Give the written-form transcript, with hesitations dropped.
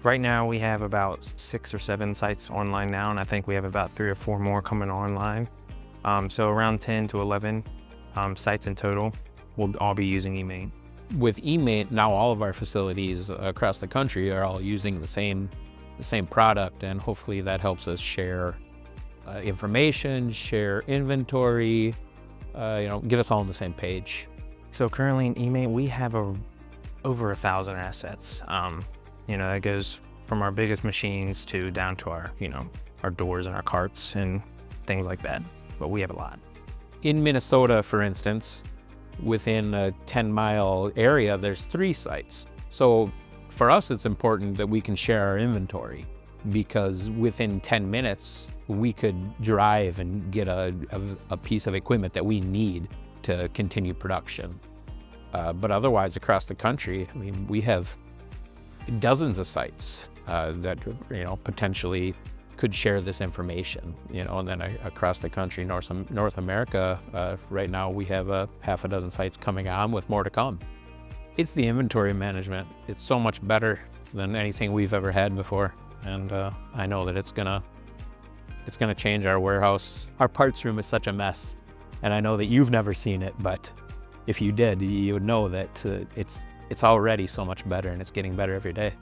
Right now we have about 6 or 7 sites online now, and I think we have about 3 or 4 more coming online. So around 10 to 11 sites in total will all be using eMaint. With eMaint, now all of our facilities across the country are all using the same product, and hopefully that helps us share information, share inventory, get us all on the same page. So currently in eMaint, we have over 1,000 assets. That goes from our biggest machines to down to our doors and our carts and things like that. But we have a lot. In Minnesota, for instance, within a 10-mile area, there's 3 sites. So for us, it's important that we can share our inventory, because within 10 minutes, we could drive and get a piece of equipment that we need to continue production. But otherwise, across the country, I mean, we have dozens of sites that potentially could share this information. And then across the country, North America, right now we have half a dozen sites coming on, with more to come. It's the inventory management. It's so much better than anything we've ever had before, and I know that it's gonna change our warehouse. Our parts room is such a mess, and I know that you've never seen it, but if you did, you would know that it's already so much better, and it's getting better every day.